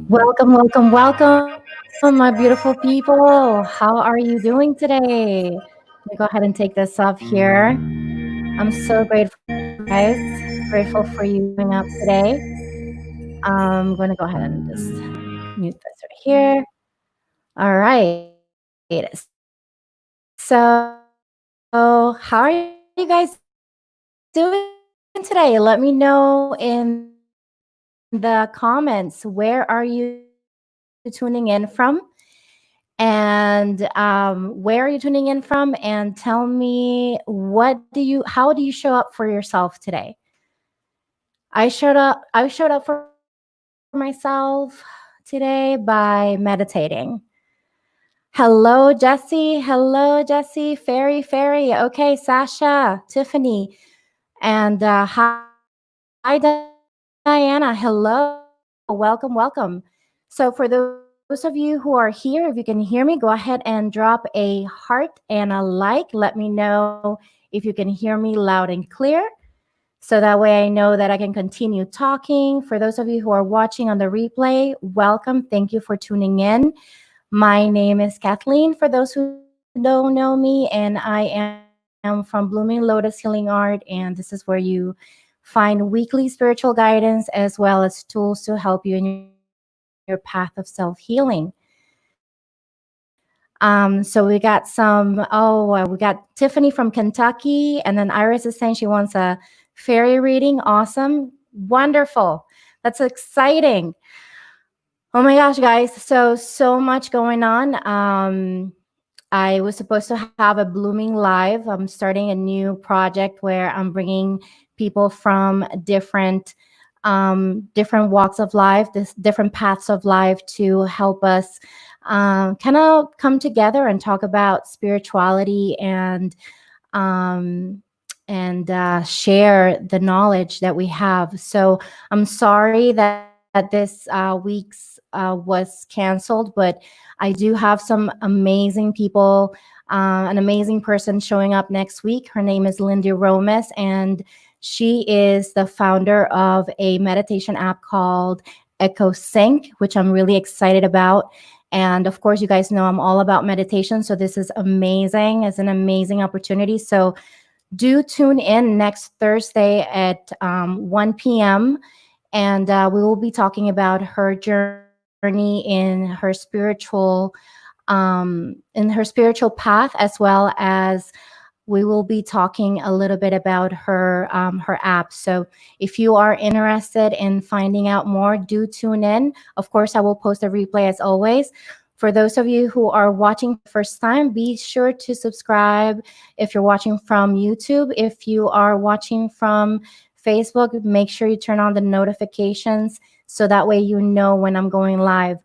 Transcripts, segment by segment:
Welcome, welcome, welcome, my beautiful people. How are you doing today? Let me go ahead and take this off here. I'm so grateful, guys. Grateful for you showing up today. I'm going to go ahead and just mute this right here. All right. So, how are you guys doing today? Let me know in the comments. Where are you tuning in from? And where are you tuning in from? And tell me, how do you show up for yourself today? I showed up for myself today by meditating. Hello, Jesse. Hello, Jesse. Fairy. Okay, Sasha, Tiffany, and hi, Diana. Hello. Welcome. So for those of you who are here, if you can hear me, go ahead and drop a heart and a like. Let me know if you can hear me loud and clear. So that way I know that I can continue talking. For those of you who are watching on the replay, welcome. Thank you for tuning in. My name is Kathleen, for those who don't know me, and I am from Blooming Lotus Healing Art, and this is where you find weekly spiritual guidance as well as tools to help you in your path of self-healing. So we got we got Tiffany from Kentucky, and then Iris is saying she wants a fairy reading. Awesome. Wonderful. That's exciting. Oh my gosh, guys. So much going on. I was supposed to have a Blooming Live. I'm starting a new project where I'm bringing people from different walks of life, different paths of life to help us kind of come together and talk about spirituality and share the knowledge that we have. So I'm sorry that this week's was canceled, but I do have some amazing people, an amazing person showing up next week. Her name is Lindy Romes, and she is the founder of a meditation app called Echo Sync, which I'm really excited about. And of course, you guys know I'm all about meditation. So this is amazing. It's an amazing opportunity. So do tune in next Thursday at 1 p.m. and we will be talking about her journey in her spiritual path, as well as we will be talking a little bit about her app. So if you are interested in finding out more, do tune in. Of course, I will post a replay as always. For those of you who are watching for the first time, be sure to subscribe if you're watching from YouTube. If you are watching from Facebook, make sure you turn on the notifications so that way you know when I'm going live.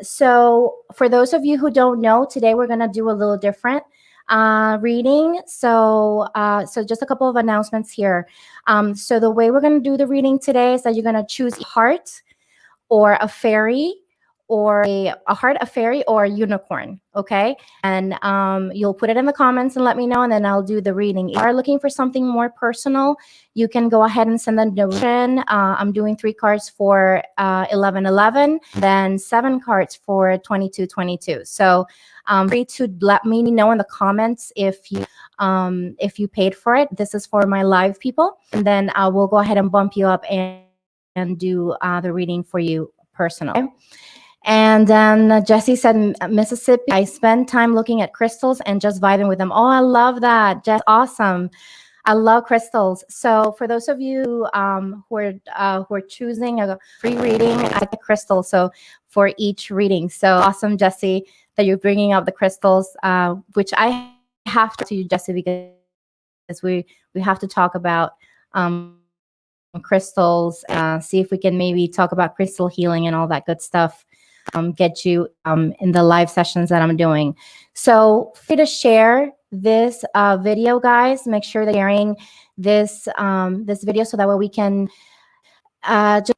So for those of you who don't know, today we're going to do a little different reading. So just a couple of announcements here. So the way we're going to do the reading today is that you're going to choose a heart or a fairy, or a heart, a fairy, or a unicorn. Okay. And you'll put it in the comments and let me know, and then I'll do the reading. If you are looking for something more personal, you can go ahead and send a donation. I'm doing 3 cards for 1111, then 7 cards for 2222. So free to let me know in the comments if you paid for it. This is for my live people, and then I will go ahead and bump you up and do the reading for you personal. Okay? And then Jessie said, Mississippi, I spend time looking at crystals and just vibing with them. Oh, I love that. Jess, awesome. I love crystals. So for those of you who are choosing a free reading, I like the crystals. So for each reading. So awesome, Jessie, that you're bringing up the crystals, which I have to you, Jessie, because we have to talk about crystals, see if we can maybe talk about crystal healing and all that good stuff, get you in the live sessions that I'm doing. So free to share this video, guys. Make sure that you're sharing this video so that way we can just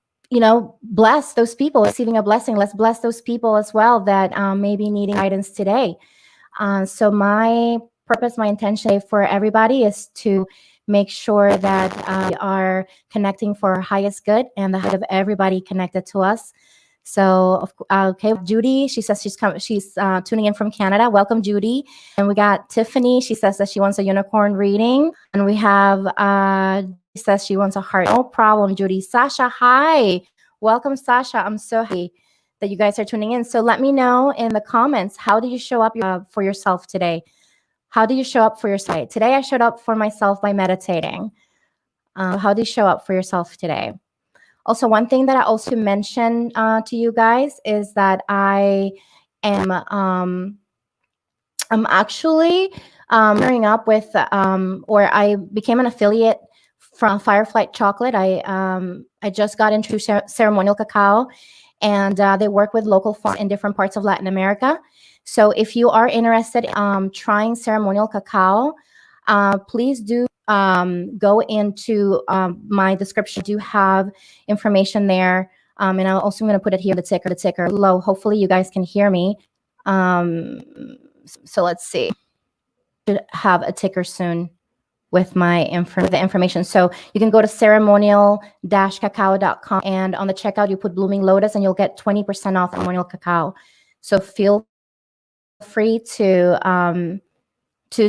bless those people receiving a blessing. Let's bless those people as well that may be needing guidance today. So my purpose, my intention for everybody is to make sure that we are connecting for our highest good and the height of everybody connected to us. So, okay, Judy, she says she's tuning in from Canada. Welcome, Judy. And we got Tiffany. She says that she wants a unicorn reading. And we have, she says she wants a heart. No problem, Judy. Sasha, hi. Welcome, Sasha. I'm so happy that you guys are tuning in. So let me know in the comments, how do you show up for yourself today? How do you show up for yourself? Today I showed up for myself by meditating. How do you show up for yourself today? Also, one thing that I also mentioned to you guys is that I am I'm actually partnering up with or I became an affiliate from Firefly Chocolate. I just got into ceremonial cacao, and they work with local farms in different parts of Latin America. So if you are interested in trying ceremonial cacao, please do go into my description. I do have information there, and I'm also going to put it here, the ticker low. Hopefully you guys can hear me. So let's see. Should have a ticker soon with the information. So you can go to ceremonial-cacao.com, and on the checkout you put Blooming Lotus and you'll get 20% off ceremonial cacao. So feel free to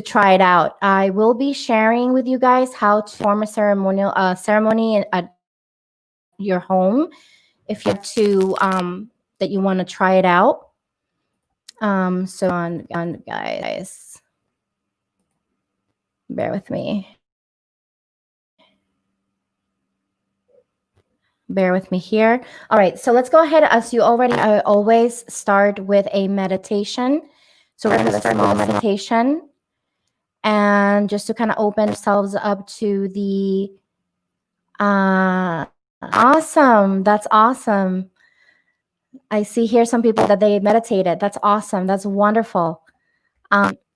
try it out. I will be sharing with you guys how to form a ceremony at your home if you have to that you want to try it out. So on guys, bear with me. Bear with me here. All right, so let's go ahead. As you already, I always start with a meditation. So we're going to start with a meditation, and just to kind of open ourselves up to the awesome. That's awesome. I see here some people that they meditated. That's awesome. That's wonderful.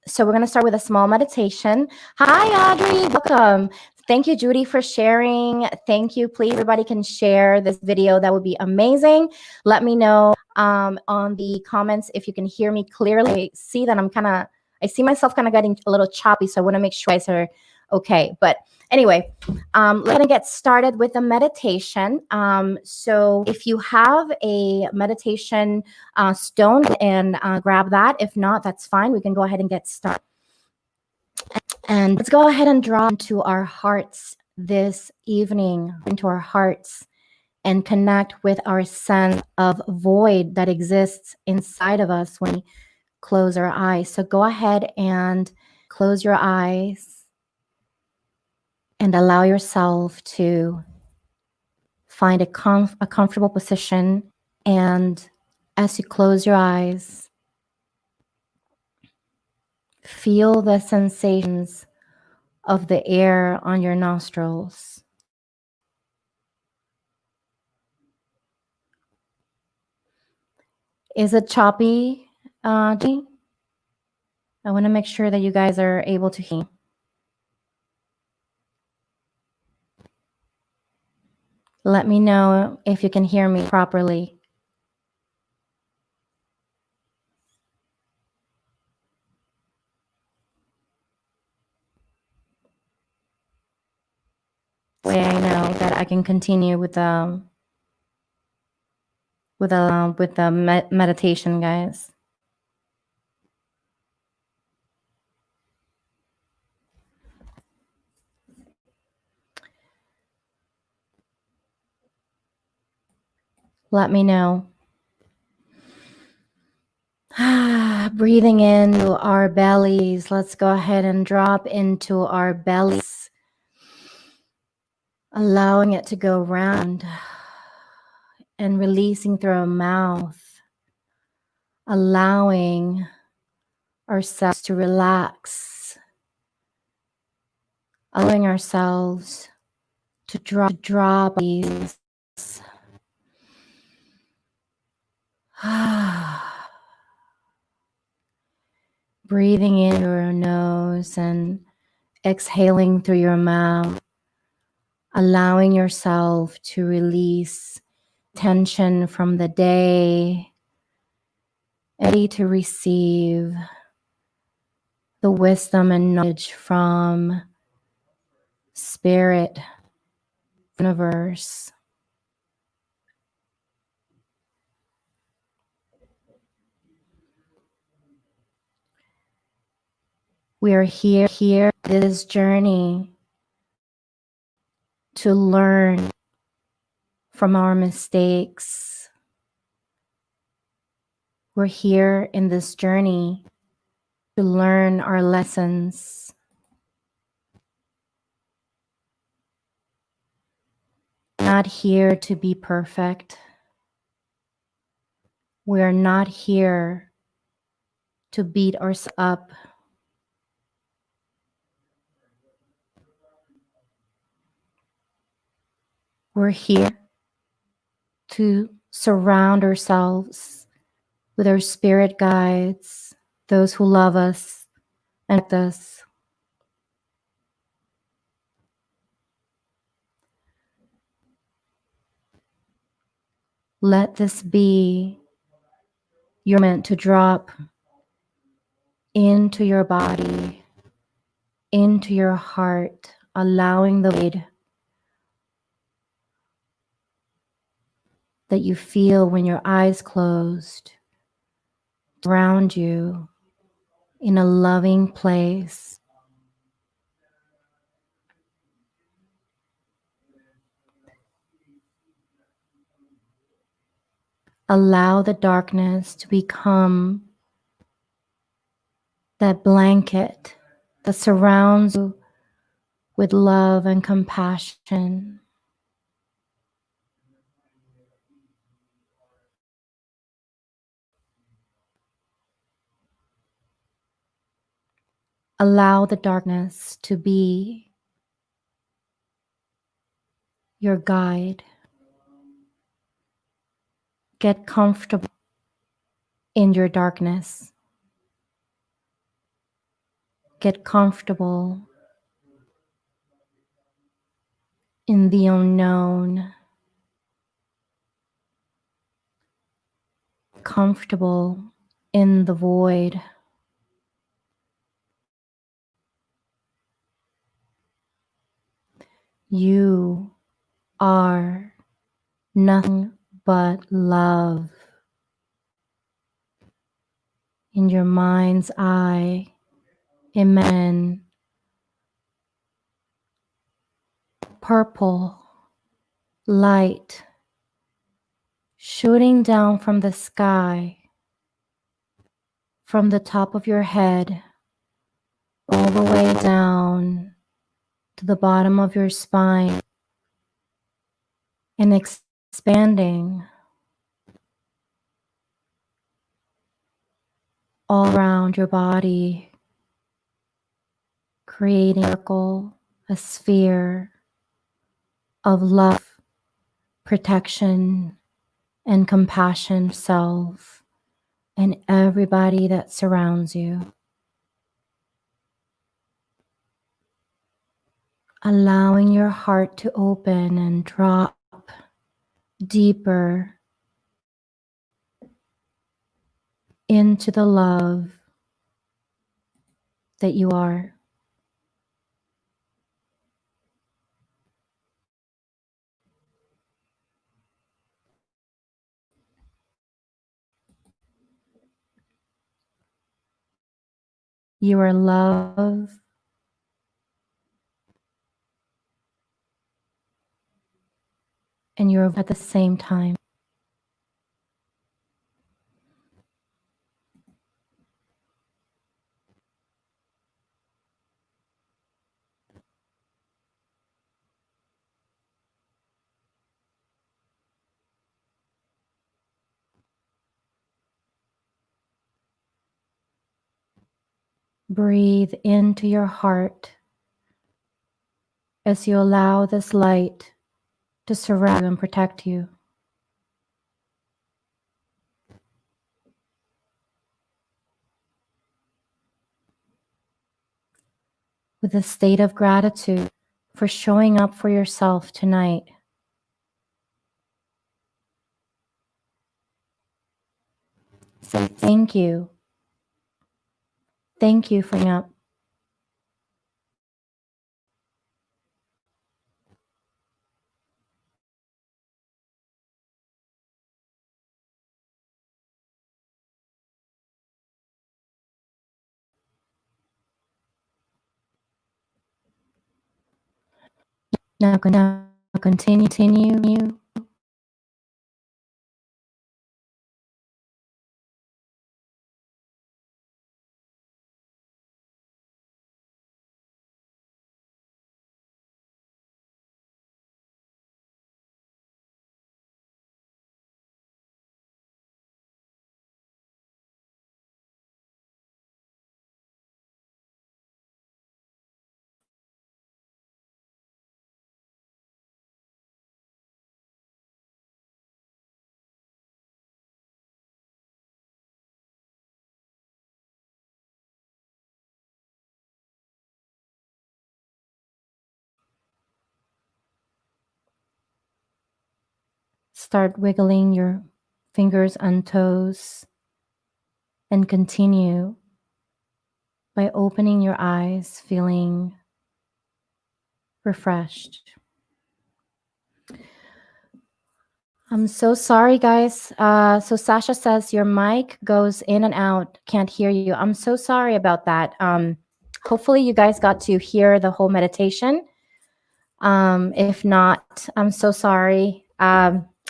So we're going to start with a small meditation. Hi, Audrey. Welcome. Thank you, Judy, for sharing. Thank you. Please, everybody can share this video. That would be amazing. Let me know on the comments if you can hear me clearly. I see that I see myself kind of getting a little choppy, so I want to make sure you guys are okay. But anyway, we're going to get started with the meditation. So if you have a meditation stone, and grab that. If not, that's fine. We can go ahead and get started. And let's go ahead and draw into our hearts this evening, into our hearts and connect with our sense of void that exists inside of us when we close our eyes. So go ahead and close your eyes and allow yourself to find a comfortable position. And as you close your eyes, feel the sensations of the air on your nostrils. Is it choppy, Jenny? I want to make sure that you guys are able to hear. Let me know if you can hear me properly. Way I know that I can continue with the meditation, guys. Let me know. Breathing into our bellies. Let's go ahead and drop into our bellies, allowing it to go round and releasing through our mouth, allowing ourselves to relax, allowing ourselves to drop these. Breathing in your nose and exhaling through your mouth, allowing yourself to release tension from the day, ready to receive the wisdom and knowledge from Spirit, universe. We are here this journey to learn from our mistakes. We're here in this journey to learn our lessons. Not here to be perfect. We are not here to beat ourselves up. We're here to surround ourselves with our spirit guides, those who love us and protect us. Let this be your moment to drop into your body, into your heart, allowing the void that you feel when your eyes closed around you in a loving place. Allow the darkness to become that blanket that surrounds you with love and compassion. Allow the darkness to be your guide. Get comfortable in your darkness. Get comfortable in the unknown. Comfortable in the void. You are nothing but love. In your mind's eye, imagine purple light shooting down from the sky, from the top of your head, all the way down to the bottom of your spine, and expanding all around your body, creating a circle, a sphere of love, protection, and compassion, self, and everybody that surrounds you. Allowing your heart to open and drop deeper into the love that you are. You are love. And you're at the same time. Breathe into your heart as you allow this light to surround you and protect you. With a state of gratitude for showing up for yourself tonight. Say thank you. Thank you for showing up. Now continue. Start wiggling your fingers and toes and continue by opening your eyes, feeling refreshed. I'm so sorry, guys. So Sasha says your mic goes in and out. Can't hear you. I'm so sorry about that. Hopefully you guys got to hear the whole meditation. If not, I'm so sorry.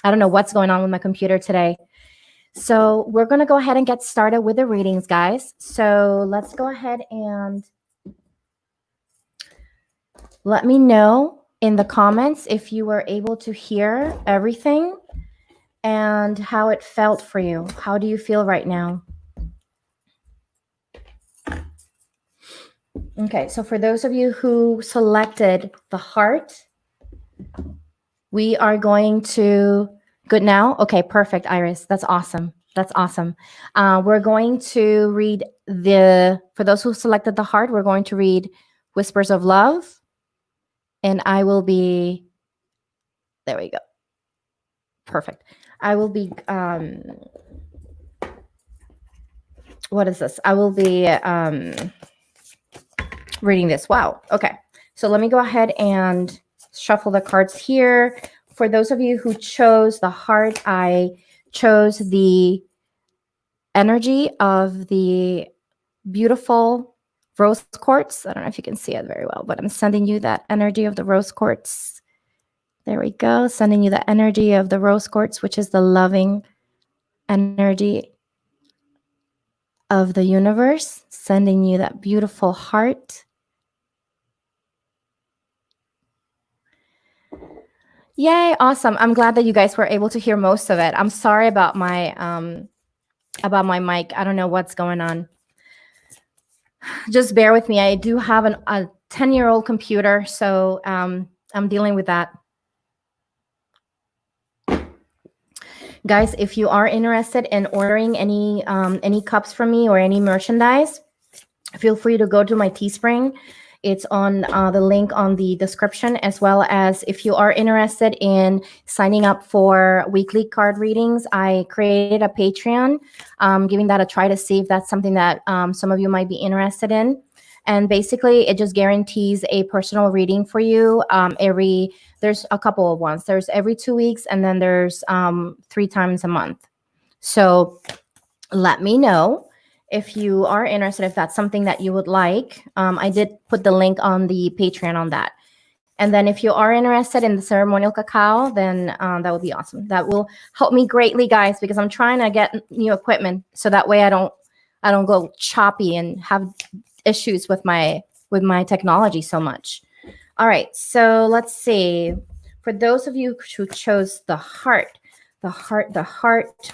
I don't know what's going on with my computer today. So we're going to go ahead and get started with the readings, guys. So let's go ahead and let me know in the comments if you were able to hear everything and how it felt for you. How do you feel right now? Okay, so for those of you who selected the heart, we are going to, good now? Okay, perfect, Iris. That's awesome. That's awesome. We're going to read for those who selected the heart, we're going to read Whispers of Love. And I will be, there we go. Perfect. I will be, what is this? I will be reading this. Wow. Okay. So let me go ahead and shuffle the cards here. For those of you who chose the heart, I chose the energy of the beautiful rose quartz. I don't know if you can see it very well, but I'm sending you that energy of the rose quartz. There we go. Sending you the energy of the rose quartz, which is the loving energy of the universe. Sending you that beautiful heart. Yay, awesome. I'm glad that you guys were able to hear most of it. I'm sorry about my mic. I don't know what's going on. Just bear with me. I do have a 10-year-old computer, so I'm dealing with that. Guys, if you are interested in ordering any cups from me or any merchandise, feel free to go to my Teespring. It's on the link on the description, as well as if you are interested in signing up for weekly card readings, I created a Patreon, giving that a try to see if that's something that some of you might be interested in. And basically, it just guarantees a personal reading for you there's a couple of ones. There's every 2 weeks, and then there's 3 times a month. So let me know if you are interested, if that's something that you would like. I did put the link on the Patreon on that. And then if you are interested in the ceremonial cacao, then that would be awesome. That will help me greatly, guys, because I'm trying to get new equipment so that way I don't go choppy and have issues with my technology so much. All right, so let's see. For those of you who chose the heart,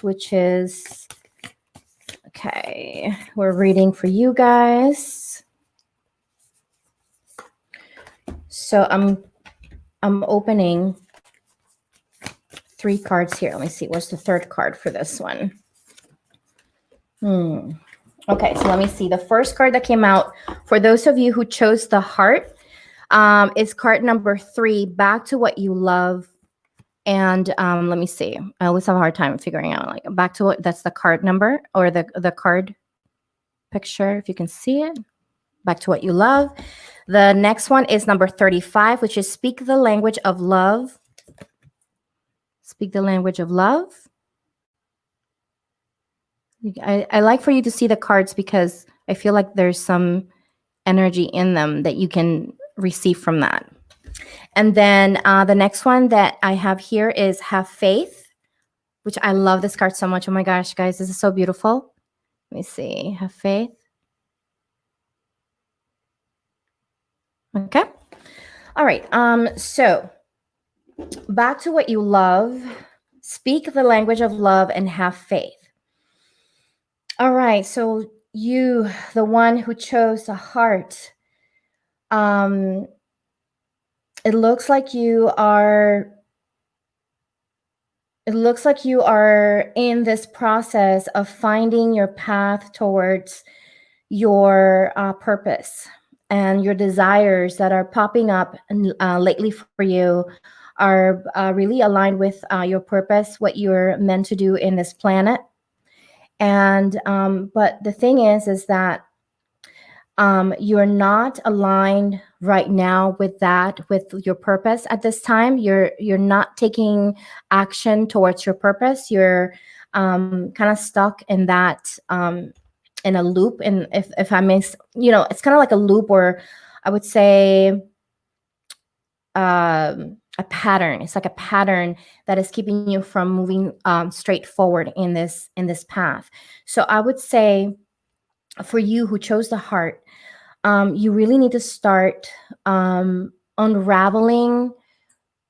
which is, okay, we're reading for you guys. So I'm opening 3 cards here. Let me see. What's the 3rd card for this one? Okay, so let me see. The first card that came out for those of you who chose the heart is card number 3, back to what you love. And let me see. I always have a hard time figuring out, like, back to what, that's the card number or the card picture, if you can see it. Back to what you love. The next one is number 35, which is speak the language of love. Speak the language of love. I like for you to see the cards because I feel like there's some energy in them that you can receive from that. And then the next one that I have here is have faith, which I love this card so much. Oh my gosh, guys, this is so beautiful. Let me see. Have faith. Okay. All right. So back to what you love. Speak the language of love and have faith. All right. So you, the one who chose the heart, it looks like you are in this process of finding your path towards your purpose, and your desires that are popping up lately for you are really aligned with your purpose, what you're meant to do in this planet. And but the thing is that you're not aligned right now with your purpose at this time. You're not taking action towards your purpose. You're kind of stuck in that in a loop. And if I may, it's kind of like a loop, or I would say a pattern. It's like a pattern that is keeping you from moving straight forward in this path. So I would say for you who chose the heart, you really need to start unraveling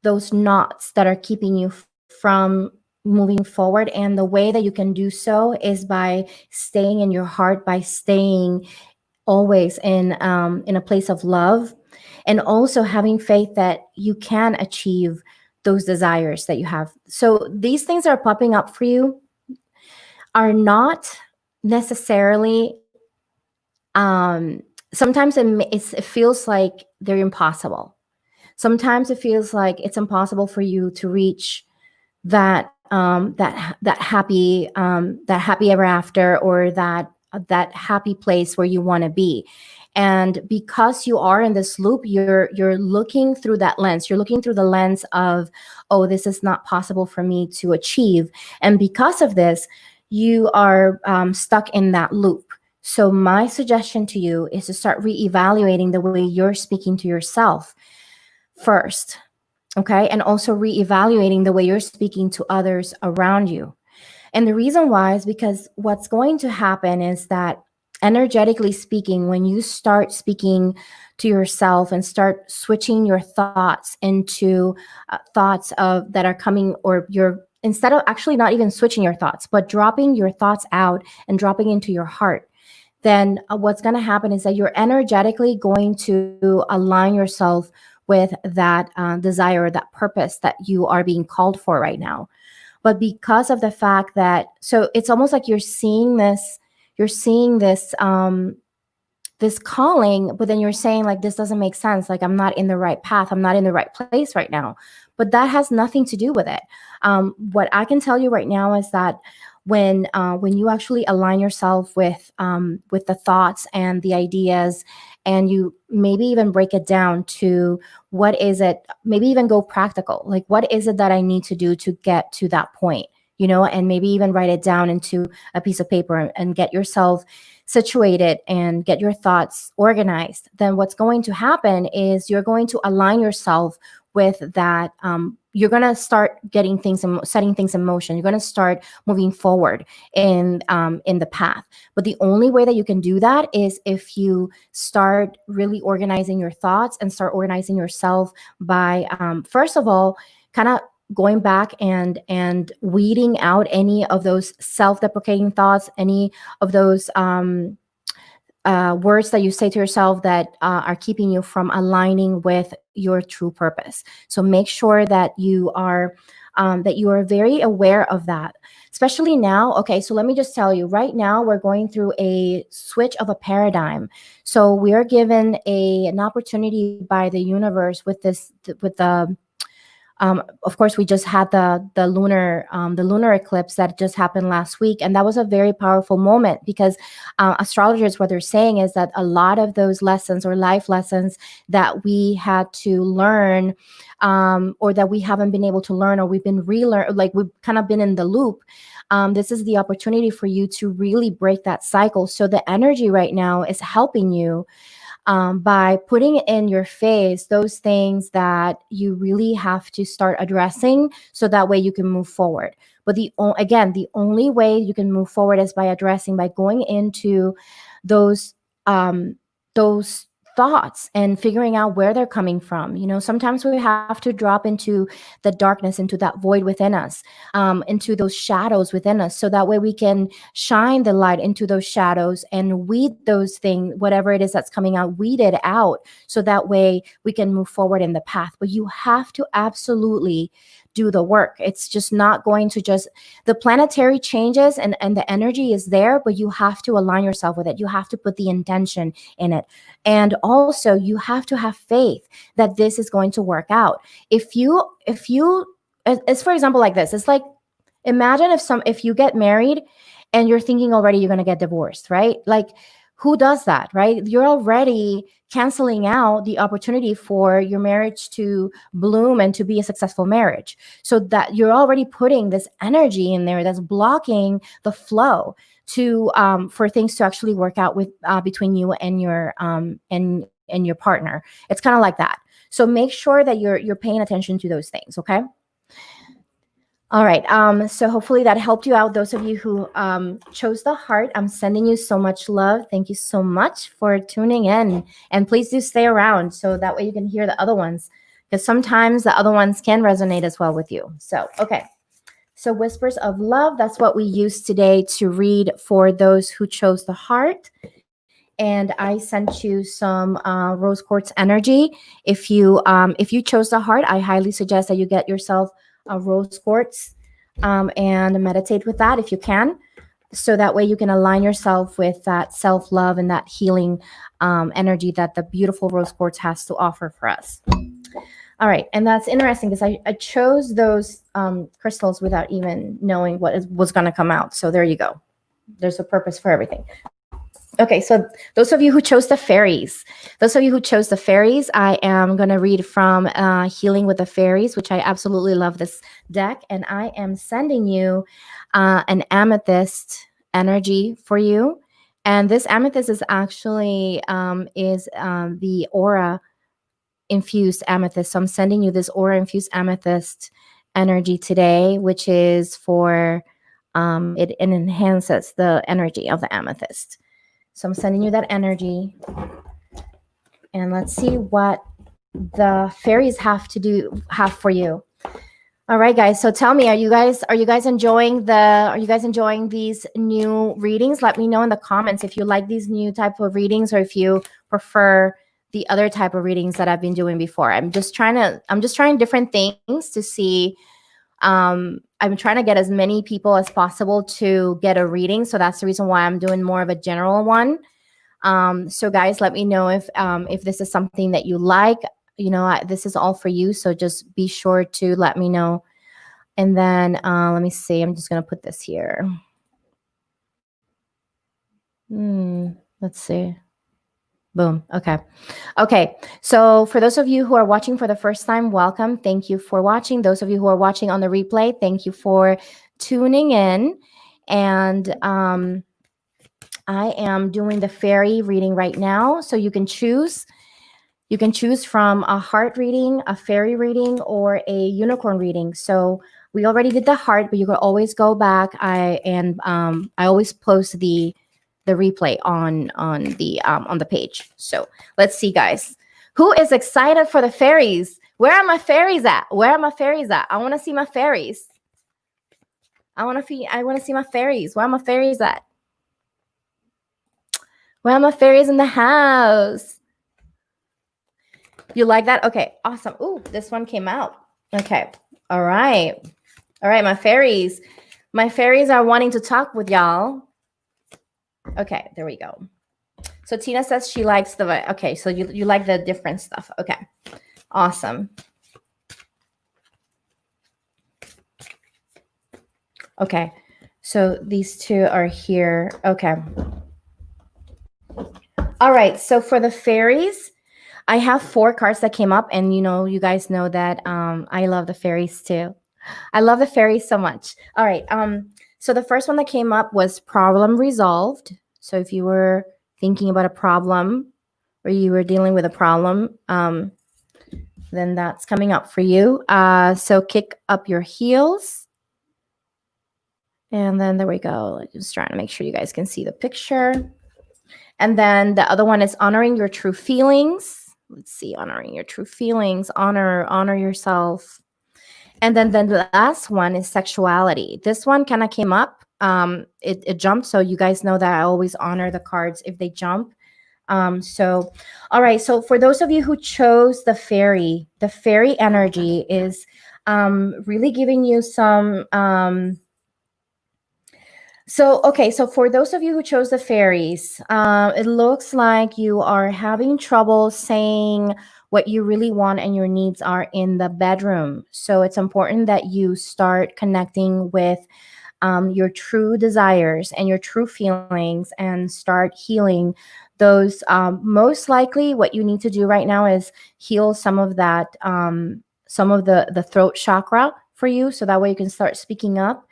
those knots that are keeping you from moving forward. And the way that you can do so is by staying in your heart, by staying always in a place of love, and also having faith that you can achieve those desires that you have. So these things that are popping up for you are not necessarily sometimes it feels like they're impossible. Sometimes it feels like it's impossible for you to reach that happy ever after, or that happy place where you want to be. And because you are in this loop, you're looking through that lens. You're looking through the lens of, oh, this is not possible for me to achieve. And because of this, you are stuck in that loop. So my suggestion to you is to start reevaluating the way you're speaking to yourself first. Okay. And also reevaluating the way you're speaking to others around you. And the reason why is because what's going to happen is that, energetically speaking, when you start speaking to yourself and start switching your thoughts into thoughts of that are coming, or you're, instead of actually not even switching your thoughts, but dropping your thoughts out and dropping into your heart, then what's going to happen is that you're energetically going to align yourself with that desire, that purpose that you are being called for right now. But because of the fact that, so it's almost like you're seeing this calling, but then you're saying, like, this doesn't make sense, like, I'm not in the right path, I'm not in the right place right now. But that has nothing to do with it. What I can tell you right now is that when you actually align yourself with the thoughts and the ideas, and you maybe even break it down to what is it, maybe even go practical, like, what is it that I need to do to get to that point, and maybe even write it down into a piece of paper, and get yourself situated and get your thoughts organized. Then what's going to happen is you're going to align yourself with that. You're going to start getting things and setting things in motion. You're going to start moving forward in the path. But the only way that you can do that is if you start really organizing your thoughts and start organizing yourself by, first of all, kind of going back and weeding out any of those self-deprecating thoughts, any of those words that you say to yourself that are keeping you from aligning with your true purpose. So make sure that you are very aware of that, especially now. Okay, so let me just tell you, right now we're going through a switch of a paradigm. So we are given an opportunity by the universe with the of course, we just had the lunar eclipse that just happened last week, and that was a very powerful moment because astrologers, what they're saying is that a lot of those lessons or life lessons that we had to learn, or that we haven't been able to learn, or we've been relearn, like we've kind of been in the loop. This is the opportunity for you to really break that cycle. So the energy right now is helping you by putting in your face those things that you really have to start addressing, so that way you can move forward. But again, the only way you can move forward is by addressing, by going into those um, those thoughts and figuring out where they're coming from. Sometimes we have to drop into the darkness, into that void within us, into those shadows within us, so that way we can shine the light into those shadows and weed those things, whatever it is that's coming out, weed it out, so that way we can move forward in the path. But you have to absolutely do the work. It's just not going to just, the planetary changes and the energy is there, but you have to align yourself with it. You have to put the intention in it. And also you have to have faith that this is going to work out. If you, it's for example like this, it's like, imagine if you get married and you're thinking already you're going to get divorced, right? Like, who does that, right? You're already canceling out the opportunity for your marriage to bloom and to be a successful marriage. So that you're already putting this energy in there that's blocking the flow to for things to actually work out with between you and your partner. It's kind of like that. So make sure that you're paying attention to those things, okay? All right. So hopefully that helped you out. Those of you who chose the heart, I'm sending you so much love. Thank you so much for tuning in. And please do stay around so that way you can hear the other ones, because sometimes the other ones can resonate as well with you. So, okay. So Whispers of Love, that's what we used today to read for those who chose the heart. And I sent you some rose quartz energy. If you chose the heart, I highly suggest that you get yourself a rose quartz and meditate with that if you can, so that way you can align yourself with that self-love and that healing energy that the beautiful rose quartz has to offer for us. All right, and that's interesting because I chose those crystals without even knowing what was going to come out. So there you go. There's a purpose for everything. Okay, so those of you who chose the fairies, I am going to read from Healing with the Fairies, which I absolutely love this deck. And I am sending you an amethyst energy for you. And this amethyst is actually the aura infused amethyst. So I'm sending you this aura infused amethyst energy today, which is for it enhances the energy of the amethyst. So I'm sending you that energy, and let's see what the fairies have for you. All right, guys. So tell me, are you guys enjoying these new readings? Let me know in the comments if you like these new type of readings, or if you prefer the other type of readings that I've been doing before. I'm just trying different things to see. I'm trying to get as many people as possible to get a reading. So that's the reason why I'm doing more of a general one. So guys, let me know if this is something that you like. This is all for you. So just be sure to let me know. And then let me see. I'm just going to put this here. Let's see. Boom. Okay. Okay. So for those of you who are watching for the first time, welcome. Thank you for watching. Those of you who are watching on the replay, thank you for tuning in. And I am doing the fairy reading right now. So you can choose from a heart reading, a fairy reading, or a unicorn reading. So we already did the heart, but you can always go back. I always post the replay on the page. So let's see, guys. Who is excited for the fairies? Where are my fairies at? Where are my fairies at? I want to see my fairies. I want to see my fairies. Where are my fairies at? Where are my fairies in the house? You like that? Okay, awesome. Ooh, this one came out. Okay. All right. All right, my fairies. My fairies are wanting to talk with y'all. Okay, there we go. So Tina says she likes the, okay, so you like the different stuff. Okay, awesome. Okay, so these two are here. Okay. All right, so for the fairies, I have 4 cards that came up, and you guys know that I love the fairies too. I love the fairies so much. All right, so the first one that came up was problem resolved. So if you were thinking about a problem, or you were dealing with a problem, then that's coming up for you. So kick up your heels. And then there we go. Just trying to make sure you guys can see the picture. And then the other one is honoring your true feelings. Let's see, honoring your true feelings, honor yourself. And then the last one is sexuality. This one kind of came up. It jumped. So you guys know that I always honor the cards if they jump. So, all right. So for those of you who chose the fairy energy is really giving you some. So for those of you who chose the fairies, it looks like you are having trouble saying what you really want and your needs are in the bedroom. So it's important that you start connecting with your true desires and your true feelings and start healing those. Most likely what you need to do right now is heal some of that, some of the throat chakra for you. So that way you can start speaking up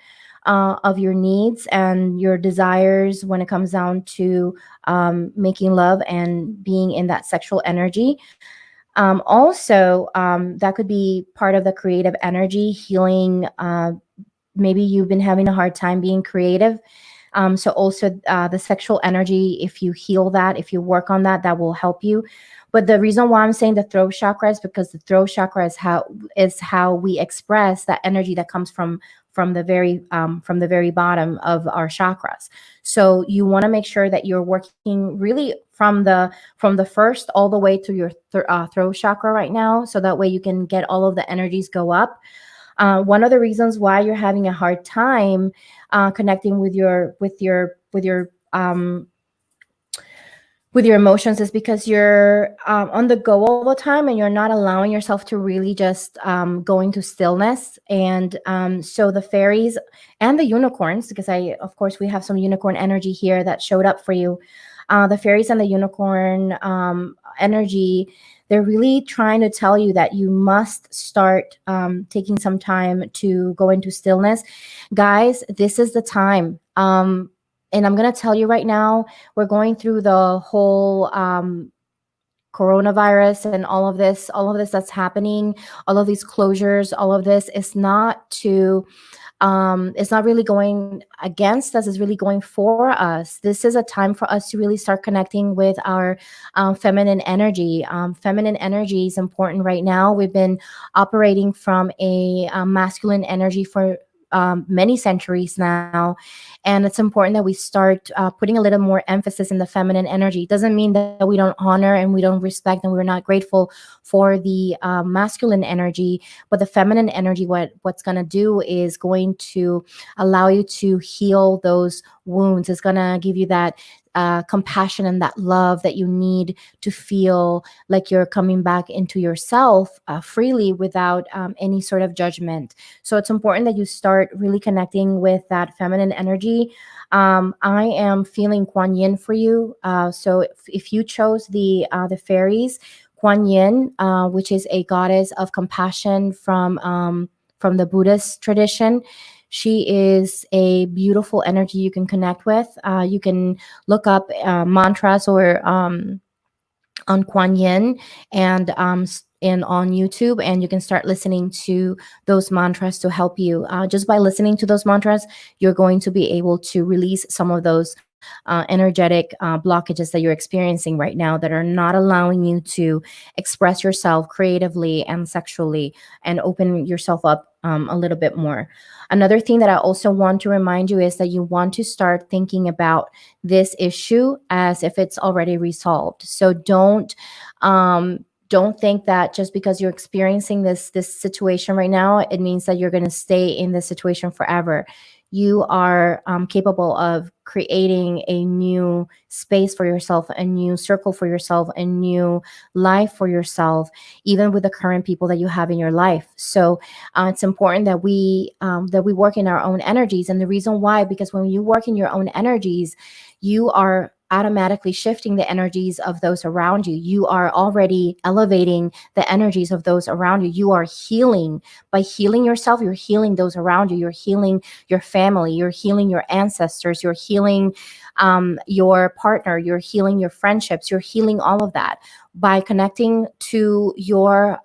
of your needs and your desires when it comes down to making love and being in that sexual energy. Also, that could be part of the creative energy healing. Maybe you've been having a hard time being creative. So also the sexual energy, if you heal that, if you work on that, that will help you. But the reason why I'm saying the throat chakra is because the throat chakra is how we express that energy that comes from the very bottom of our chakras. So you want to make sure that you're working really from the first all the way to your throat chakra right now, so that way you can get all of the energies go up. One of the reasons why you're having a hard time connecting with your emotions is because you're on the go all the time, and you're not allowing yourself to really just go into stillness. And so the fairies and the unicorns, because of course we have some unicorn energy here that showed up for you. The fairies and the unicorn energy, they're really trying to tell you that you must start taking some time to go into stillness. Guys, this is the time. And I'm going to tell you right now, we're going through the whole coronavirus and all of this that's happening, all of these closures, all of this is not to it's not really going against us, it's really going for us. This is a time for us to really start connecting with our feminine energy. Feminine energy is important right now. We've been operating from a masculine energy for many centuries now. And it's important that we start putting a little more emphasis in the feminine energy. It doesn't mean that we don't honor and we don't respect and we're not grateful for the masculine energy, but the feminine energy, what's going to do is going to allow you to heal those wounds. It's going to give you that compassion and that love that you need to feel like you're coming back into yourself freely without any sort of judgment. So it's important that you start really connecting with that feminine energy. I am feeling Kuan Yin for you. So if you chose the fairies, Kuan Yin, which is a goddess of compassion from the Buddhist tradition. She is a beautiful energy you can connect with. You can look up mantras or on Kuan Yin and on YouTube, and you can start listening to those mantras to help you. Just by listening to those mantras, you're going to be able to release some of those energetic blockages that you're experiencing right now that are not allowing you to express yourself creatively and sexually and open yourself up a little bit more. Another thing that I also want to remind you is that you want to start thinking about this issue as if it's already resolved. So don't think that just because you're experiencing this situation right now, it means that you're going to stay in this situation forever. You are capable of creating a new space for yourself, a new circle for yourself, a new life for yourself, even with the current people that you have in your life. So it's important that we work in our own energies. And the reason why, because when you work in your own energies, you are automatically shifting the energies of those around you. You are already elevating the energies of those around you. You are healing. By healing yourself, you're healing those around you. You're healing your family. You're healing your ancestors. You're healing your partner. You're healing your friendships. You're healing all of that by connecting to your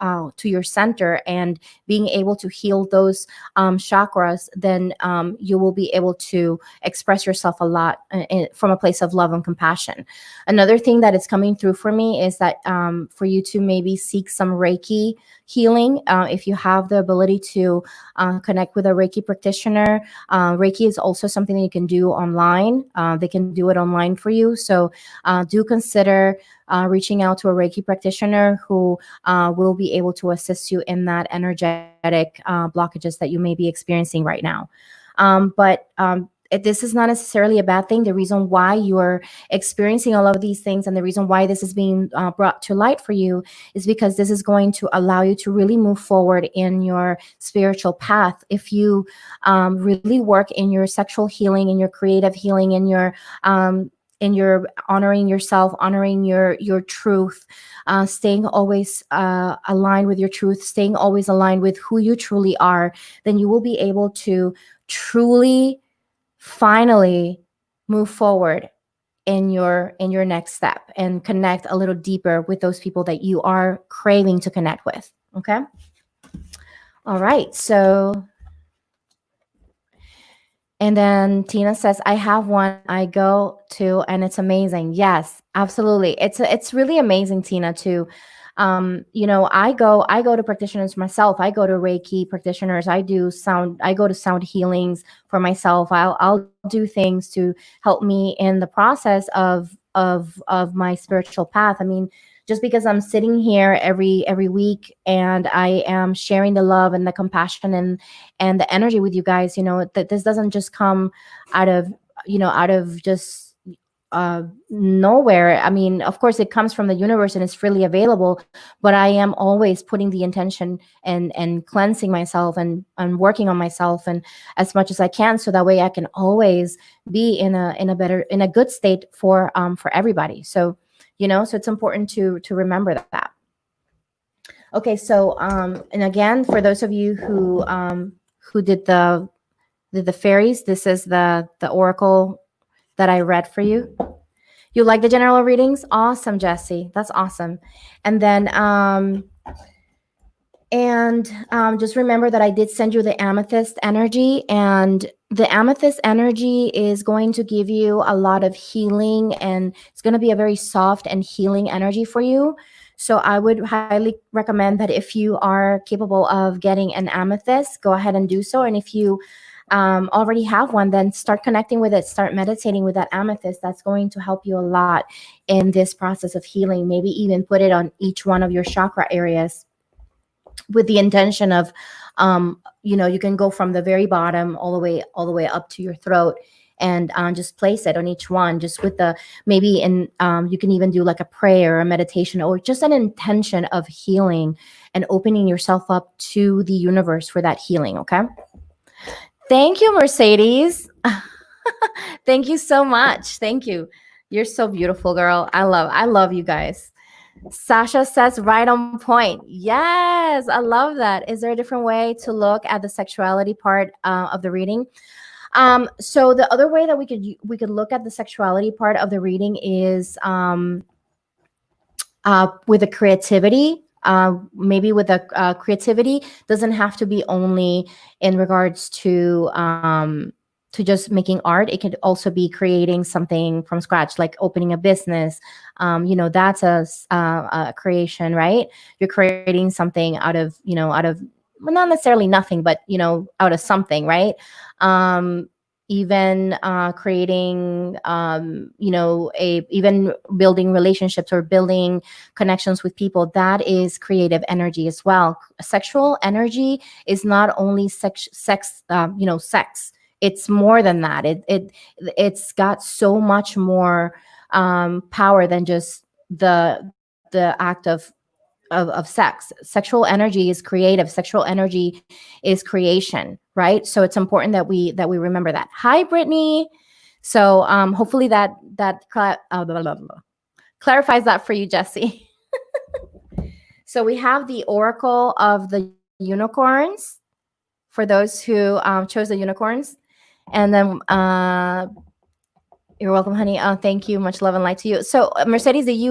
center and being able to heal those chakras. Then you will be able to express yourself a lot from a place of love and compassion. Another thing that is coming through for me is that for you to maybe seek some Reiki healing. If you have the ability to connect with a Reiki practitioner, Reiki is also something that you can do online. They can do it online for you. So do consider reaching out to a Reiki practitioner who will be able to assist you in that energetic blockages that you may be experiencing right now. But this is not necessarily a bad thing. The reason why you're experiencing all of these things and the reason why this is being brought to light for you is because this is going to allow you to really move forward in your spiritual path. If you really work in your sexual healing, in your creative healing, in your honoring yourself, honoring your truth, staying always aligned with your truth, staying always aligned with who you truly are, then you will be able to truly finally move forward in your next step and connect a little deeper with those people that you are craving to connect with. Okay. All right. So, and then Tina says, I have one I go to and it's amazing. Yes, absolutely. It's really amazing, Tina, too. I go to practitioners myself. I go to Reiki practitioners. I go to sound healings for myself. I'll do things to help me in the process of my spiritual path. I mean, just because I'm sitting here every week and I am sharing the love and the compassion and the energy with you guys, that this doesn't just come out of just nowhere. I mean, of course it comes from the universe and it's freely available, but I am always putting the intention and cleansing myself and working on myself and as much as I can, so that way I can always be in a good state for everybody. So so it's important to remember that. Okay, so and again, for those of you who did the fairies, this is the oracle that I read for you. You like the general readings? Awesome, Jesse. That's awesome. And then just remember that I did send you the amethyst energy, and the amethyst energy is going to give you a lot of healing, and it's going to be a very soft and healing energy for you. So I would highly recommend that if you are capable of getting an amethyst, go ahead and do so. And if you already have one, then start connecting with it, start meditating with that amethyst. That's going to help you a lot in this process of healing. Maybe even put it on each one of your chakra areas with the intention of you can go from the very bottom all the way up to your throat, and just place it on each one, just with the maybe, and you can even do like a prayer or a meditation, or just an intention of healing and opening yourself up to the universe for that healing. Okay, thank you, Mercedes. Thank you so much. Thank you. You're so beautiful, girl. I love you guys. Sasha says, right on point. Yes, I love that. Is there a different way to look at the sexuality part of the reading? So the other way that we could look at the sexuality part of the reading is with the creativity. Maybe with the creativity doesn't have to be only in regards to just making art. It could also be creating something from scratch, like opening a business. That's a creation, right? You're creating something out of well, not necessarily nothing, but out of something, right? Even creating, even building relationships or building connections with people, that is creative energy as well. Sexual energy is not only sex. It's more than that. It's got so much more power than just the act of sex. Sexual energy is creative. Sexual energy is creation, right? So it's important that we remember that. Hi, Brittany. So hopefully that clarifies that for you, Jesse. So we have the Oracle of the Unicorns for those who chose the unicorns. And then you're welcome, honey. Oh, thank you. Much love and light to you. So Mercedes, are you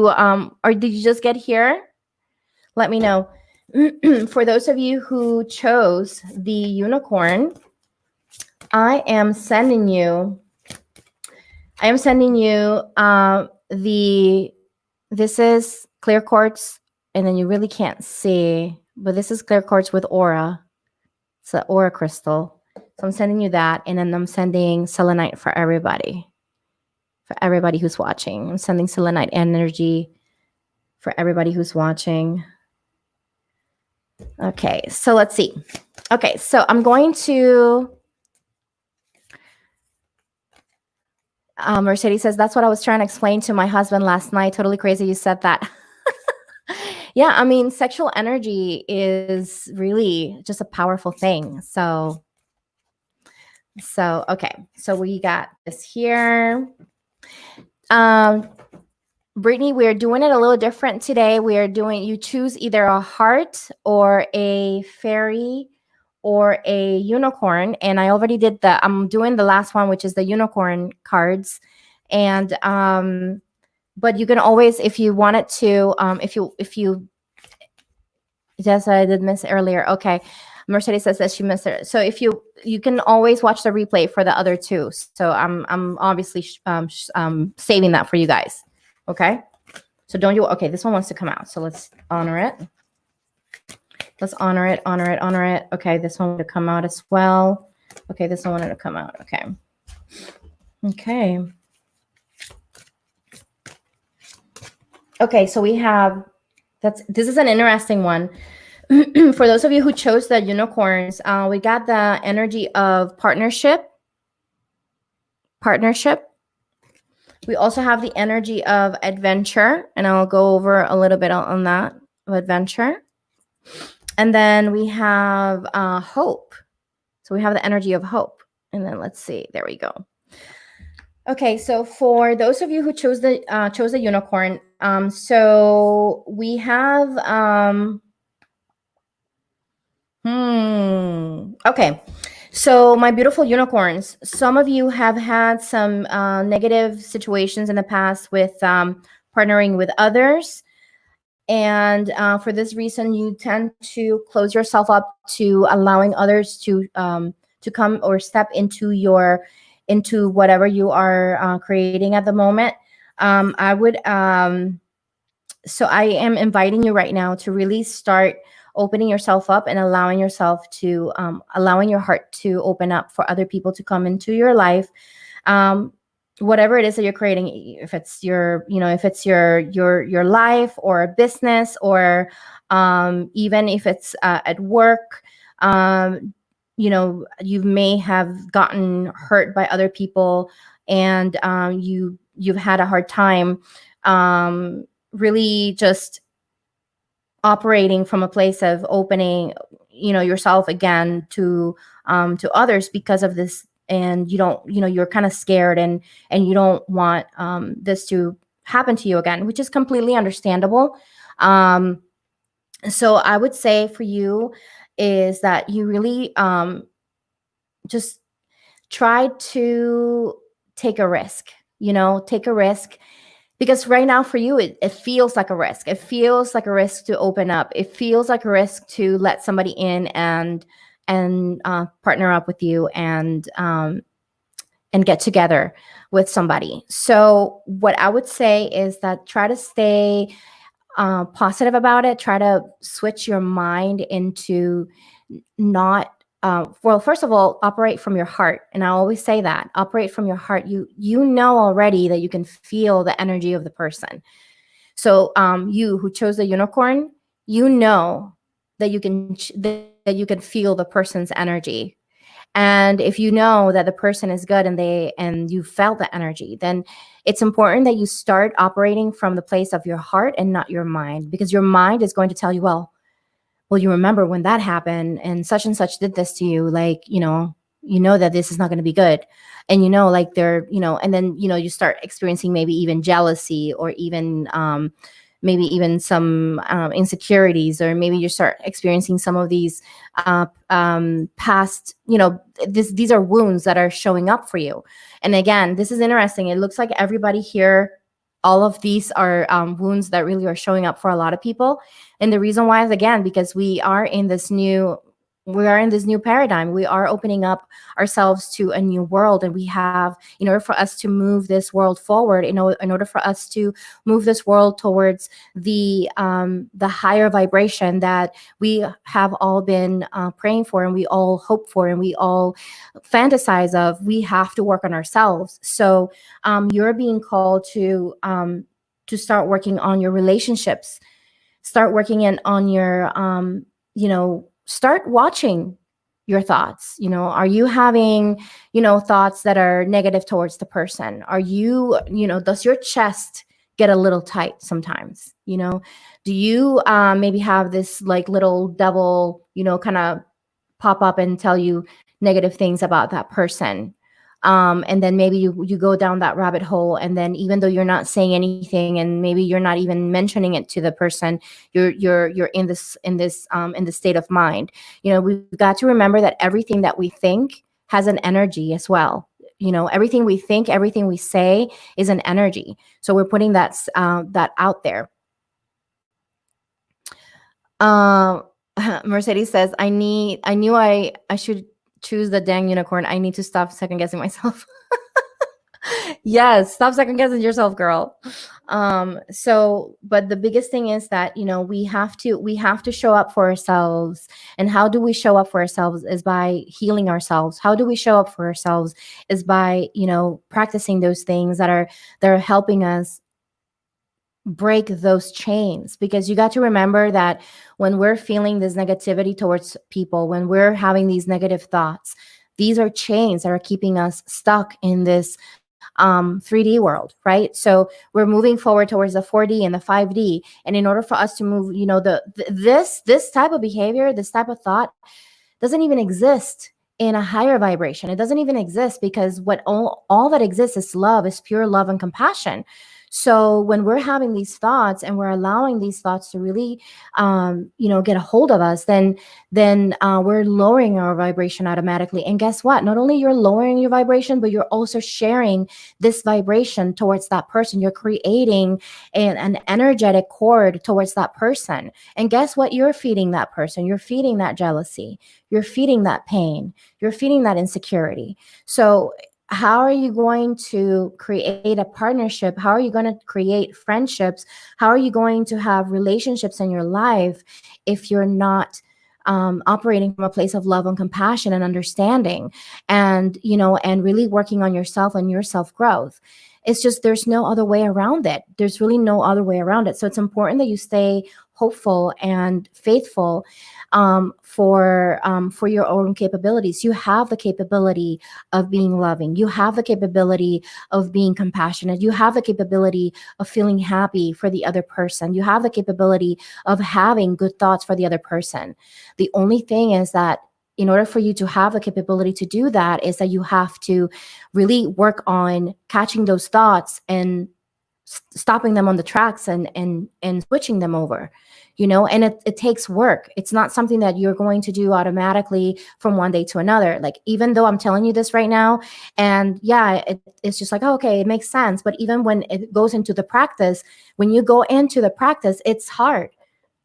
or did you just get here? Let me know. For those of you who chose the unicorn, I am sending you this is clear quartz, and then you really can't see, but this is clear quartz with aura. It's an aura crystal. So I'm sending you that, and then I'm sending selenite for everybody who's watching. I'm sending selenite energy for everybody who's watching. Okay, so let's see. Okay, so I'm going to Mercedes says, that's what I was trying to explain to my husband last night. Totally crazy you said that. Yeah, I mean, sexual energy is really just a powerful thing. So okay. So we got this here. Brittany, we're doing it a little different today. You choose either a heart or a fairy or a unicorn. And I'm doing the last one, which is the unicorn cards. And but you can always, if you wanted to, yes, I did miss earlier. Okay. Mercedes says that she missed it. So if you can always watch the replay for the other two. So I'm obviously saving that for you guys. Okay. So okay, this one wants to come out. So let's honor it. Let's honor it. Okay. This one wanted to come out as well. Okay. This one wanted to come out. Okay. Okay. Okay. So we have, this is an interesting one. For those of you who chose the unicorns, we got the energy of partnership. We also have the energy of adventure, and I'll go over a little bit on that, of adventure. And then we have hope. So we have the energy of hope. And then let's see, there we go. Okay, so for those of you who chose the unicorn, so we have okay. So, my beautiful unicorns, some of you have had some negative situations in the past with partnering with others. And for this reason, you tend to close yourself up to allowing others to come or step into whatever you are creating at the moment. I would So I am inviting you right now to really start opening yourself up and allowing your heart to open up for other people to come into your life. um, Whatever it is that you're creating, if it's your life or a business, or even if it's at work. You may have gotten hurt by other people, and you've had a hard time really just operating from a place of opening yourself again to others because of this. And you don't you know you're kind of scared, and you don't want this to happen to you again, which is completely understandable. um so I would say for you is that you really just try to take a risk. Take a risk, because right now for you it feels like a risk. It feels like a risk to open up. It feels like a risk to let somebody in and partner up with you, and get together with somebody. So what I would say is that try to stay positive about it. Try to switch your mind into not well, first of all, operate from your heart. And I always say that, operate from your heart. You know already that you can feel the energy of the person. So you who chose the unicorn, you know that that you can feel the person's energy. And if you know that the person is good, and you felt the energy, then it's important that you start operating from the place of your heart and not your mind, because your mind is going to tell you, well, you remember when that happened and such did this to you, like, that this is not going to be good. And like and then you start experiencing maybe even jealousy, or even maybe even some insecurities, or maybe you start experiencing some of these past, these are wounds that are showing up for you. And again, this is interesting. It looks like everybody here, all of these are wounds that really are showing up for a lot of people. And the reason why is, again, because we are in this new paradigm. We are opening up ourselves to a new world, and we have, in order for us to move this world forward, in order for us to move this world towards the higher vibration that we have all been praying for, and we all hope for, and we all fantasize of, we have to work on ourselves. So you're being called to start working on your relationships, start working in on your start watching your thoughts. Are you having thoughts that are negative towards the person? Are you does your chest get a little tight sometimes? Do you maybe have this like little devil kind of pop up and tell you negative things about that person? And then maybe you go down that rabbit hole, and then even though you're not saying anything, and maybe you're not even mentioning it to the person, you're in this state of mind. We've got to remember that everything that we think has an energy as well. Everything we think, everything we say is an energy. So we're putting that out there. um Mercedes says, I should choose the dang unicorn. I need to stop second guessing myself. Yes, stop second guessing yourself, girl. But the biggest thing is that we have to show up for ourselves. And how do we show up for ourselves is by healing ourselves. How do we show up for ourselves is by practicing those things that are helping us break those chains. Because you got to remember that when we're feeling this negativity towards people, when we're having these negative thoughts, these are chains that are keeping us stuck in this 3D world, right? So we're moving forward towards the 4D and the 5D. And in order for us to move, this type of behavior, this type of thought doesn't even exist in a higher vibration. It doesn't even exist, because what all that exists is love, is pure love and compassion. So when we're having these thoughts and we're allowing these thoughts to really, get a hold of us, then we're lowering our vibration automatically. And guess what? Not only you're lowering your vibration, but you're also sharing this vibration towards that person. You're creating an energetic cord towards that person. And guess what? You're feeding that person. You're feeding that jealousy. You're feeding that pain. You're feeding that insecurity. So how are you going to create a partnership? How are you going to create friendships? How are you going to have relationships in your life if you're not operating from a place of love and compassion and understanding, and really working on yourself and your self growth? It's just, there's no other way around it. There's really no other way around it. So it's important that you stay hopeful and faithful, for your own capabilities. You have the capability of being loving. You have the capability of being compassionate. You have the capability of feeling happy for the other person. You have the capability of having good thoughts for the other person. The only thing is that in order for you to have the capability to do that, is that you have to really work on catching those thoughts and stopping them on the tracks, and switching them over, and it takes work. It's not something that you're going to do automatically from one day to another. Like, even though I'm telling you this right now, and yeah, it's just like, oh, okay, it makes sense. But even when it goes into the practice, when you go into the practice, it's hard.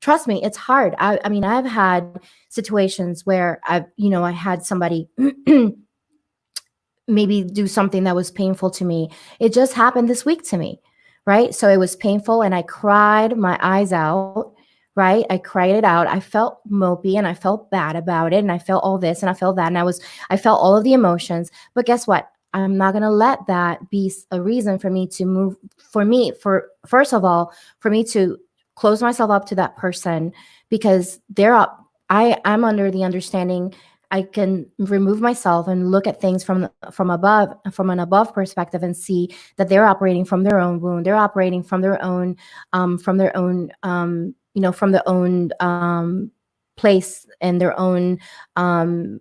Trust me, it's hard. I mean, I've had situations where I had somebody maybe do something that was painful to me. It just happened this week to me, right? So it was painful and I cried my eyes out, right? I cried it out. I felt mopey and I felt bad about it. And I felt all this and I felt that. And I felt all of the emotions. But guess what? I'm not going to let that be a reason for me to move, first of all, for me to close myself up to that person, because they're up. I'm under the understanding I can remove myself and look at things from an above perspective, and see that they're operating from their own wound. They're operating from their own, place, and their own um,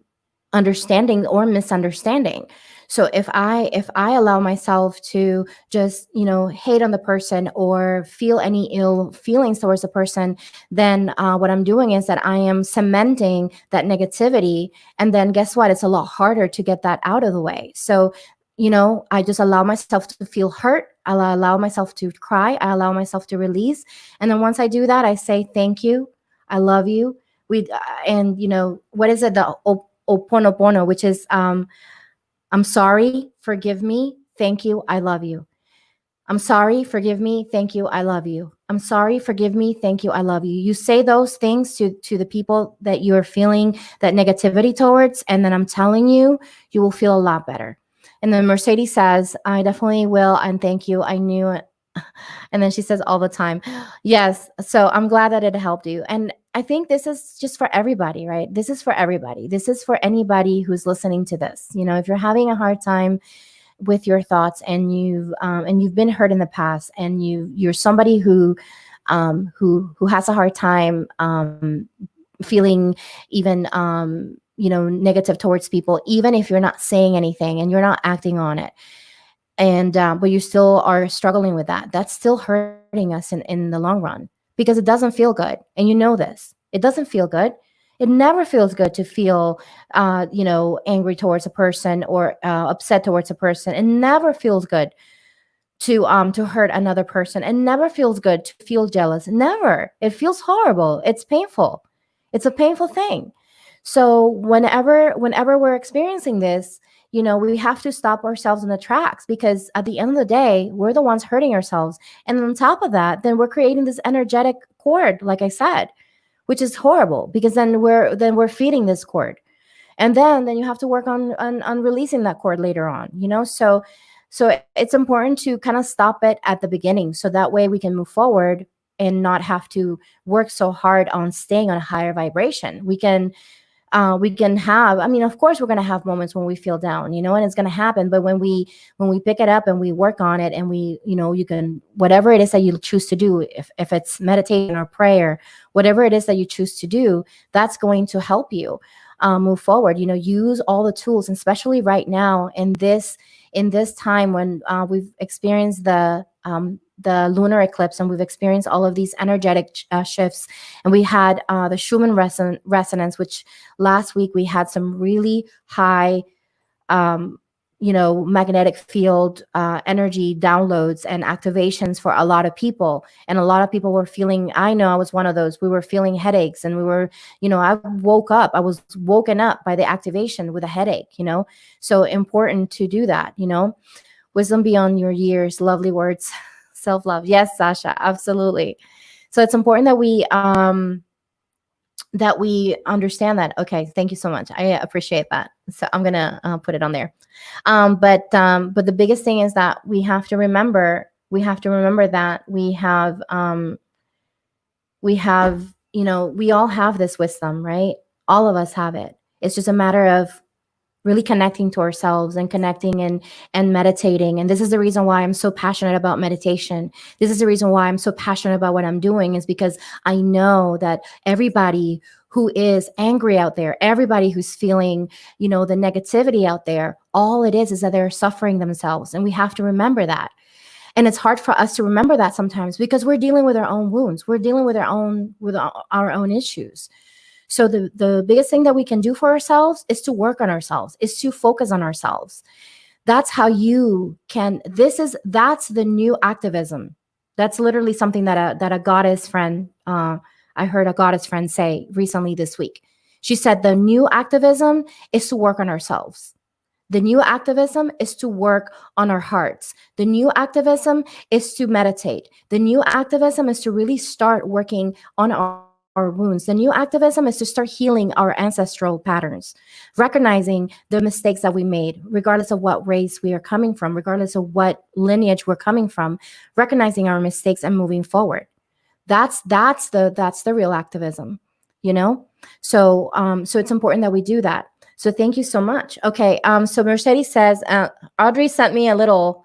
understanding or misunderstanding. So if I allow myself to just hate on the person or feel any ill feelings towards the person, then what I'm doing is that I am cementing that negativity. And then guess what? It's a lot harder to get that out of the way. So I just allow myself to feel hurt. I allow myself to cry. I allow myself to release. And then once I do that, I say thank you, I love you. And what is it, the oponopono, which is I'm sorry, forgive me, thank you, I love you. I'm sorry, forgive me, thank you, I love you. I'm sorry, forgive me, thank you, I love you. You say those things to the people that you're feeling that negativity towards, and then I'm telling you, you will feel a lot better. And then Mercedes says, I definitely will, and thank you, I knew it. And then she says all the time, yes. So I'm glad that it helped you. And I think this is just for everybody, right? This is for everybody. This is for anybody who's listening to this. If you're having a hard time with your thoughts, and you've been hurt in the past, and you're somebody who has a hard time feeling even negative towards people, even if you're not saying anything and you're not acting on it, and but you still are struggling with that, that's still hurting us in the long run, because it doesn't feel good. And this, it doesn't feel good. It never feels good to feel angry towards a person, or upset towards a person. It never feels good to hurt another person. It never feels good to feel jealous. Never. It feels horrible. It's painful. It's a painful thing. So whenever we're experiencing this, we have to stop ourselves in the tracks, because at the end of the day, we're the ones hurting ourselves. And on top of that, then we're creating this energetic cord, like I said, which is horrible, because then we're feeding this cord. And then you have to work on releasing that cord later on, so it's important to kind of stop it at the beginning, so that way we can move forward and not have to work so hard on staying on a higher vibration. We can have, I mean, of course we're going to have moments when we feel down, and it's going to happen. But when we pick it up and we work on it, and you can, whatever it is that you choose to do, if it's meditation or prayer, whatever it is that you choose to do, that's going to help you move forward. Use all the tools, especially right now in this time when we've experienced the lunar eclipse, and we've experienced all of these energetic shifts. And we had the Schumann resonance, which last week we had some really high magnetic field energy downloads and activations for a lot of people. And a lot of people were feeling, I know I was one of those, we were feeling headaches, and we were, I was woken up by the activation with a headache, so important to do that, wisdom beyond your years, lovely words, self-love. Yes, Sasha, absolutely. So it's important that we understand that. Okay, thank you so much. I appreciate that. So I'm gonna put it on there. But the biggest thing is that we have to remember that we have, we all have this wisdom, right? All of us have it. It's just a matter of really connecting to ourselves and connecting and meditating. And this is the reason why I'm so passionate about meditation. This is the reason why I'm so passionate about what I'm doing, is because I know that everybody who is angry out there, everybody who's feeling, the negativity out there, all it is that they're suffering themselves. And we have to remember that. And it's hard for us to remember that sometimes, because we're dealing with our own wounds. We're dealing with our own issues. So the biggest thing that we can do for ourselves is to work on ourselves, is to focus on ourselves. That's how you can, that's the new activism. That's literally something that a goddess friend, I heard a goddess friend say recently this week. She said the new activism is to work on ourselves. The new activism is to work on our hearts. The new activism is to meditate. The new activism is to really start working on our wounds. The new activism is to start healing our ancestral patterns, recognizing the mistakes that we made, regardless of what race we are coming from, regardless of what lineage we're coming from, recognizing our mistakes and moving forward. That's the real activism, So it's important that we do that. So thank you so much. Okay. So Mercedes says, Audrey sent me a little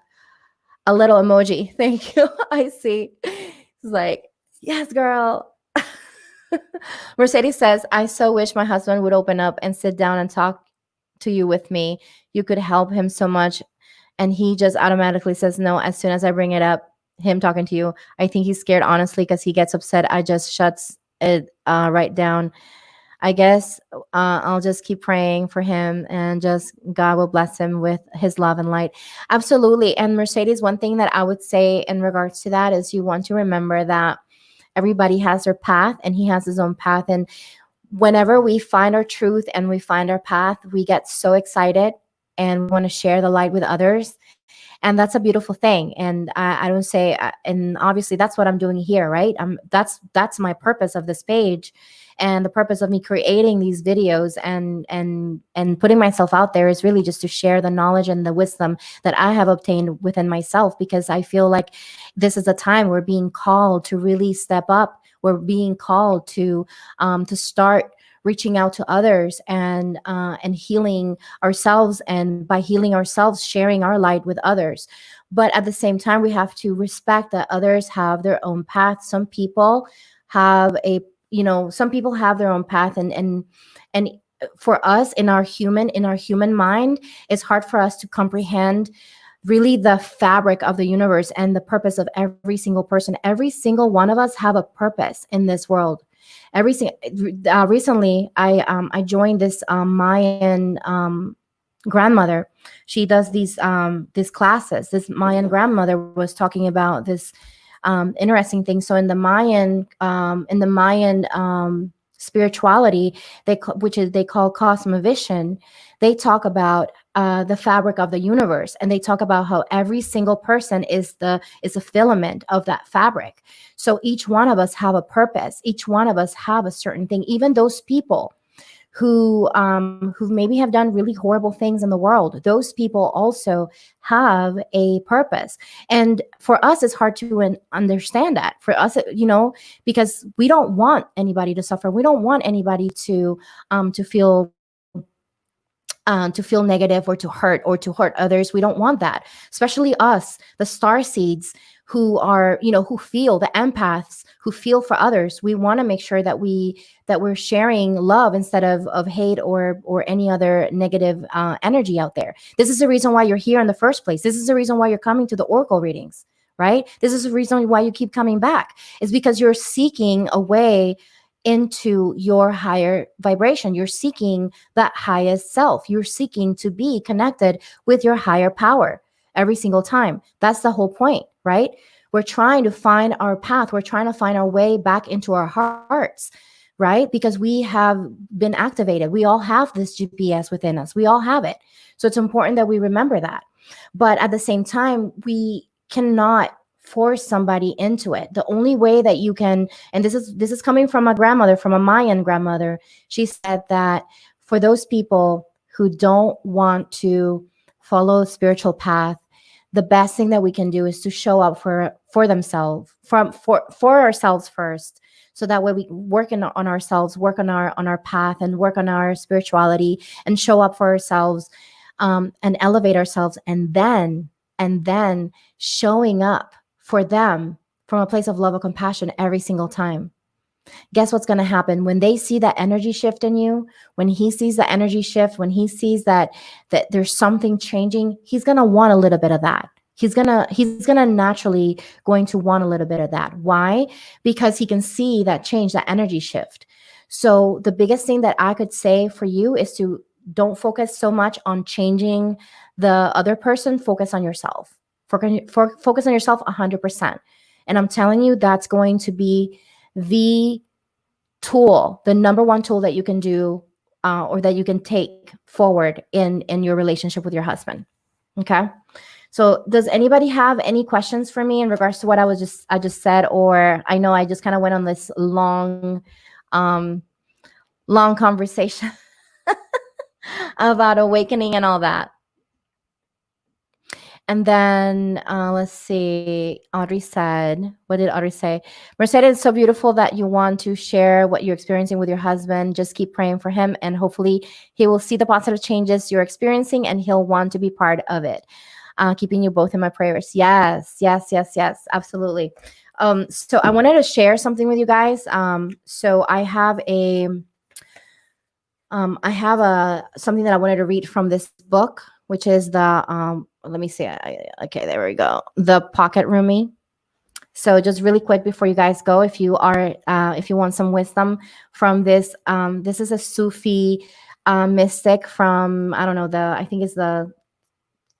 emoji. Thank you. I see. It's like, yes, girl. Mercedes says, I so wish my husband would open up and sit down and talk to you with me. You could help him so much. And he just automatically says no as soon as I bring it up, him talking to you. I think he's scared, honestly, because he gets upset. I just shuts it right down. I guess I'll just keep praying for him, and just God will bless him with his love and light. Absolutely. And Mercedes, one thing that I would say in regards to that is you want to remember that everybody has their path, and he has his own path. And whenever we find our truth and we find our path, we get so excited and we want to share the light with others. And that's a beautiful thing. And I don't say, and obviously that's what I'm doing here, right? That's my purpose of this page. And the purpose of me creating these videos and putting myself out there is really just to share the knowledge and the wisdom that I have obtained within myself, because I feel like this is a time we're being called to really step up. We're being called to start reaching out to others and healing ourselves, and by healing ourselves, sharing our light with others. But at the same time, we have to respect that others have their own path. Some people have their own path, and for us in our human mind, it's hard for us to comprehend really the fabric of the universe and the purpose of every single person. Every single one of us have a purpose in this world. Recently, I joined this Mayan grandmother. She does these classes. This Mayan grandmother was talking about this interesting thing. So in the Mayan spirituality, they call cosmovision, they talk about the fabric of the universe, and they talk about how every single person is a filament of that fabric. So each one of us have a purpose. Each one of us have a certain thing. Even those people who maybe have done really horrible things in the world, those people also have a purpose. And for us, it's hard to understand that. For us, because we don't want anybody to suffer. We don't want anybody to feel negative, or to hurt others. We don't want that, especially us, the star seeds, who are, who feel, the empaths who feel for others. We want to make sure that we're sharing love instead of hate or any other negative energy out there. This is the reason why you're here in the first place. This is the reason why you're coming to the oracle readings, right? This is the reason why you keep coming back, is because you're seeking a way into your higher vibration. You're seeking that highest self. You're seeking to be connected with your higher power every single time. That's the whole point, right? We're trying to find our path. We're trying to find our way back into our hearts, right? Because we have been activated. We all have this GPS within us. We all have it. So it's important that we remember that. But at the same time, we cannot force somebody into it. The only way that you can, and this is coming from a grandmother, from a Mayan grandmother, she said that for those people who don't want to follow a spiritual path, the best thing that we can do is to show up for themselves, for ourselves first, so that way we work on ourselves, work on our path, and work on our spirituality, and show up for ourselves, and elevate ourselves, and then showing up for them from a place of love and compassion every single time. Guess what's going to happen when they see that energy shift in you? When he sees the energy shift, when he sees that there's something changing, he's going to want a little bit of that. He's gonna naturally going to want a little bit of that. Why? Because he can see that change, that energy shift. So the biggest thing that I could say for you is to don't focus so much on changing the other person. Focus on yourself. Focus on yourself 100%. And I'm telling you, that's going to be the tool, the number one tool that you can do, or that you can take forward in your relationship with your husband. Okay. So does anybody have any questions for me in regards to what I just said? Or I know I just kind of went on this long conversation about awakening and all that. And then let's see, Audrey said, what did Audrey say? Mercedes, it's so beautiful that you want to share what you're experiencing with your husband. Just keep praying for him, and hopefully he will see the positive changes you're experiencing, and he'll want to be part of it. Keeping you both in my prayers. Yes, absolutely. So I wanted to share something with you guys. So I have something that I wanted to read from this book, which is the let me see. Okay, there we go. The Pocket Rumi. So just really quick before you guys go, if you want some wisdom from this, this is a Sufi mystic from, I don't know, I think it's the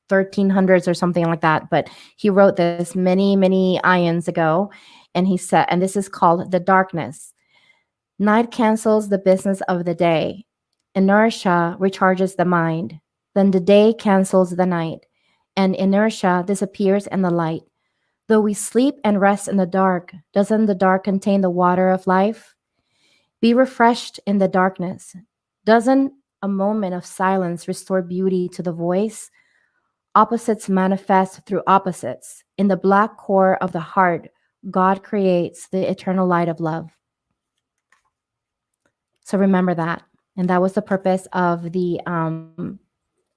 1300s or something like that. But he wrote this many, many ions ago, and he said, and this is called The Darkness. Night cancels the business of the day. Inertia recharges the mind. Then the day cancels the night, and inertia disappears in the light. Though we sleep and rest in the dark, doesn't the dark contain the water of life? Be refreshed in the darkness. Doesn't a moment of silence restore beauty to the voice? Opposites manifest through opposites. In the black core of the heart, God creates the eternal light of love. So remember that. And that was the purpose of the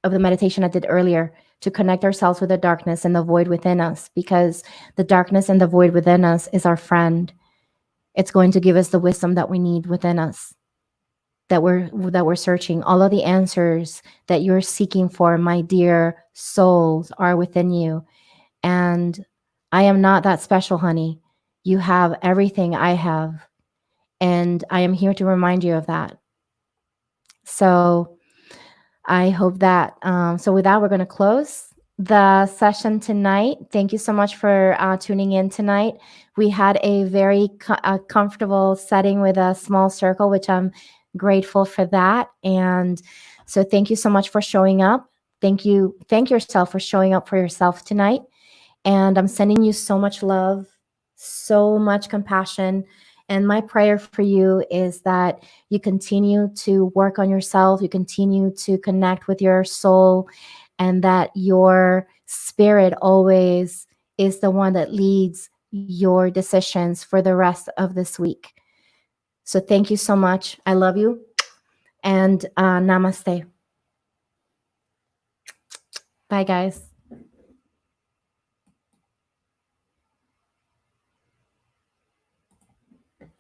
meditation I did earlier, to connect ourselves with the darkness and the void within us, because the darkness and the void within us is our friend. It's going to give us the wisdom that we need within us, that we're searching. All of the answers that you're seeking for, my dear souls, are within you. And I am not that special, honey. You have everything I have. And I am here to remind you of that. So I hope that, so with that, we're going to close the session tonight. Thank you so much for tuning in tonight. We had a very comfortable setting with a small circle, which I'm grateful for that. And so thank you so much for showing up. Thank yourself for showing up for yourself tonight. And I'm sending you so much love, so much compassion. And my prayer for you is that you continue to work on yourself, you continue to connect with your soul, and that your spirit always is the one that leads your decisions for the rest of this week. So thank you so much. I love you. And namaste. Bye, guys.